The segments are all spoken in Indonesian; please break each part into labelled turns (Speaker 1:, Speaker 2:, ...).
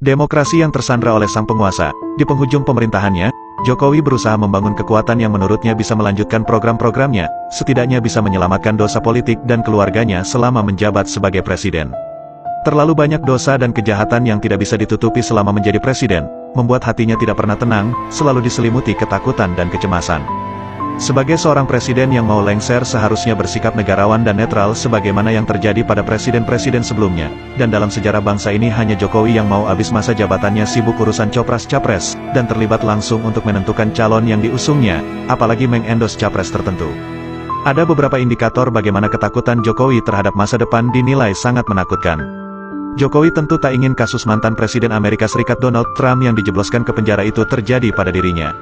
Speaker 1: Demokrasi yang tersandra oleh sang penguasa. Di penghujung pemerintahannya, Jokowi berusaha membangun kekuatan yang menurutnya bisa melanjutkan program-programnya, setidaknya bisa menyelamatkan dosa politik dan keluarganya selama menjabat sebagai presiden. Terlalu banyak dosa dan kejahatan yang tidak bisa ditutupi selama menjadi presiden, membuat hatinya tidak pernah tenang, selalu diselimuti ketakutan dan kecemasan. Sebagai seorang presiden yang mau lengser seharusnya bersikap negarawan dan netral sebagaimana yang terjadi pada presiden-presiden sebelumnya, dan dalam sejarah bangsa ini hanya Jokowi yang mau habis masa jabatannya sibuk urusan copras-capres, dan terlibat langsung untuk menentukan calon yang diusungnya, apalagi mengendos capres tertentu. Ada beberapa indikator bagaimana ketakutan Jokowi terhadap masa depan dinilai sangat menakutkan. Jokowi tentu tak ingin kasus mantan Presiden Amerika Serikat Donald Trump yang dijebloskan ke penjara itu terjadi pada dirinya.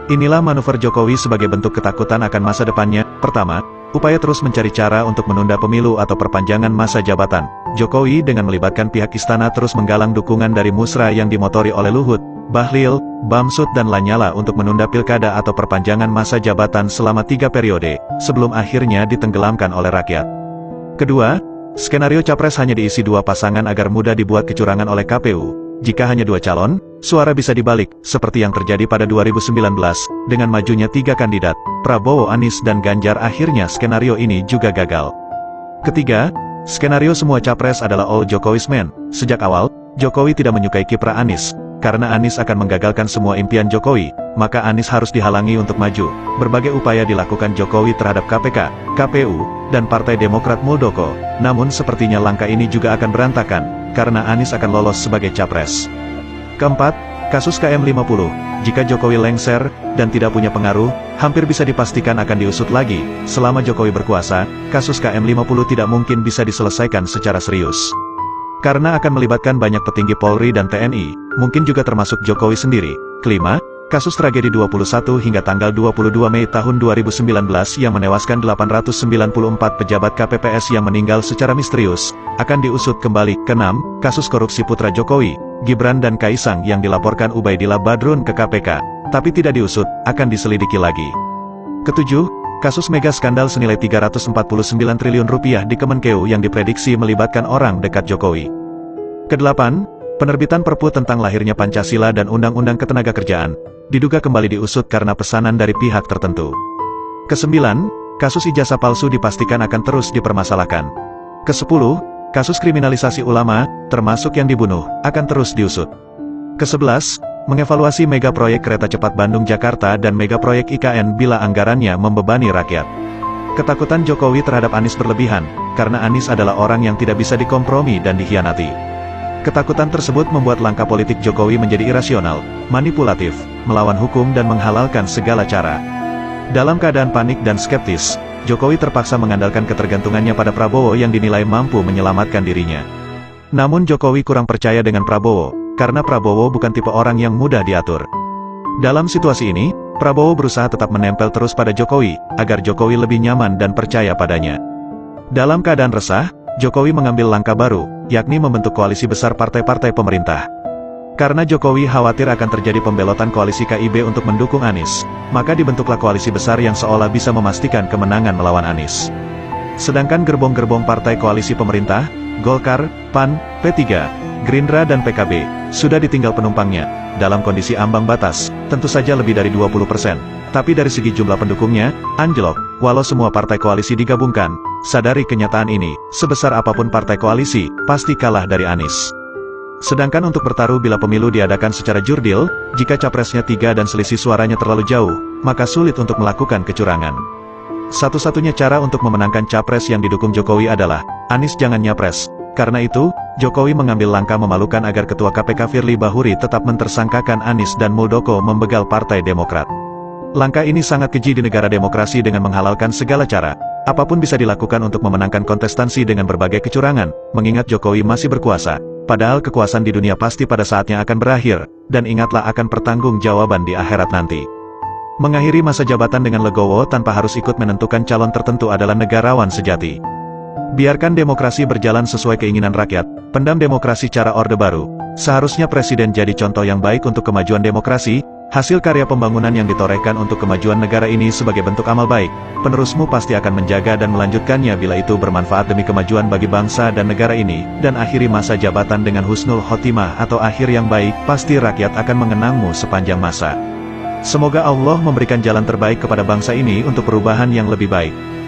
Speaker 1: Inilah manuver Jokowi sebagai bentuk ketakutan akan masa depannya. Pertama, upaya terus mencari cara untuk menunda pemilu atau perpanjangan masa jabatan. Jokowi dengan melibatkan pihak istana terus menggalang dukungan dari musra yang dimotori oleh Luhut, Bahlil, Bamsud dan Lanyala untuk menunda pilkada atau perpanjangan masa jabatan selama 3 periode, sebelum akhirnya ditenggelamkan oleh rakyat. Kedua, skenario capres hanya diisi 2 pasangan agar mudah dibuat kecurangan oleh KPU. Jika hanya 2 calon, suara bisa dibalik, seperti yang terjadi pada 2019, dengan majunya 3 kandidat, Prabowo, Anies dan Ganjar. Akhirnya skenario ini juga gagal. Ketiga, skenario semua capres adalah all Jokowi's man. Sejak awal, Jokowi tidak menyukai kiprah Anies. Karena Anies akan menggagalkan semua impian Jokowi, maka Anies harus dihalangi untuk maju. Berbagai upaya dilakukan Jokowi terhadap KPK, KPU, dan Partai Demokrat Muldoko. Namun sepertinya langkah ini juga akan berantakan, karena Anies akan lolos sebagai capres. Keempat, kasus KM50. Jika Jokowi lengser, dan tidak punya pengaruh, hampir bisa dipastikan akan diusut lagi. Selama Jokowi berkuasa, kasus KM50 tidak mungkin bisa diselesaikan secara serius. Karena akan melibatkan banyak petinggi Polri dan TNI, mungkin juga termasuk Jokowi sendiri. Kelima, kasus tragedi 21 hingga tanggal 22 Mei tahun 2019 yang menewaskan 894 pejabat KPPS yang meninggal secara misterius, akan diusut kembali. Keenam, kasus korupsi putra Jokowi, Gibran dan Kaisang yang dilaporkan Ubaidillah Badrun ke KPK, tapi tidak diusut, akan diselidiki lagi. Ketujuh, kasus mega skandal senilai 349 triliun rupiah di Kemenkeu yang diprediksi melibatkan orang dekat Jokowi. Kedelapan, penerbitan Perpu tentang lahirnya Pancasila dan Undang-Undang Ketenagakerjaan, diduga kembali diusut karena pesanan dari pihak tertentu. Kesembilan, kasus ijazah palsu dipastikan akan terus dipermasalahkan. Kesepuluh, kasus kriminalisasi ulama, termasuk yang dibunuh, akan terus diusut. Kesebelas, mengevaluasi mega proyek kereta cepat Bandung-Jakarta dan mega proyek IKN bila anggarannya membebani rakyat. Ketakutan Jokowi terhadap Anies berlebihan, karena Anies adalah orang yang tidak bisa dikompromi dan dikhianati. Ketakutan tersebut membuat langkah politik Jokowi menjadi irasional, manipulatif, melawan hukum dan menghalalkan segala cara. Dalam keadaan panik dan skeptis, Jokowi terpaksa mengandalkan ketergantungannya pada Prabowo yang dinilai mampu menyelamatkan dirinya. Namun Jokowi kurang percaya dengan Prabowo, karena Prabowo bukan tipe orang yang mudah diatur. Dalam situasi ini, Prabowo berusaha tetap menempel terus pada Jokowi, agar Jokowi lebih nyaman dan percaya padanya. Dalam keadaan resah, Jokowi mengambil langkah baru, yakni membentuk koalisi besar partai-partai pemerintah. Karena Jokowi khawatir akan terjadi pembelotan koalisi KIB untuk mendukung Anies, maka dibentuklah koalisi besar yang seolah bisa memastikan kemenangan melawan Anies. Sedangkan gerbong-gerbong partai koalisi pemerintah, Golkar, PAN, P3, Gerindra dan PKB, sudah ditinggal penumpangnya, dalam kondisi ambang batas, tentu saja lebih dari 20%. Tapi dari segi jumlah pendukungnya, anjlok, walau semua partai koalisi digabungkan. Sadari kenyataan ini, sebesar apapun partai koalisi, pasti kalah dari Anies. Sedangkan untuk bertaruh bila pemilu diadakan secara jurdil, jika capresnya 3 dan selisih suaranya terlalu jauh, maka sulit untuk melakukan kecurangan. Satu-satunya cara untuk memenangkan capres yang didukung Jokowi adalah, Anies jangan nyapres. Karena itu, Jokowi mengambil langkah memalukan agar Ketua KPK Firly Bahuri tetap mentersangkakan Anies dan Muldoko membegal Partai Demokrat. Langkah ini sangat keji di negara demokrasi dengan menghalalkan segala cara. Apapun bisa dilakukan untuk memenangkan kontestansi dengan berbagai kecurangan, mengingat Jokowi masih berkuasa. Padahal kekuasaan di dunia pasti pada saatnya akan berakhir, dan ingatlah akan pertanggungjawaban di akhirat nanti. Mengakhiri masa jabatan dengan legowo tanpa harus ikut menentukan calon tertentu adalah negarawan sejati. Biarkan demokrasi berjalan sesuai keinginan rakyat, pendam demokrasi cara Orde Baru. Seharusnya presiden jadi contoh yang baik untuk kemajuan demokrasi, Hasil karya pembangunan yang ditorehkan untuk kemajuan negara ini sebagai bentuk amal baik, penerusmu pasti akan menjaga dan melanjutkannya bila itu bermanfaat demi kemajuan bagi bangsa dan negara ini, dan akhiri masa jabatan dengan husnul khotimah atau akhir yang baik, pasti rakyat akan mengenangmu sepanjang masa. Semoga Allah memberikan jalan terbaik kepada bangsa ini untuk perubahan yang lebih baik.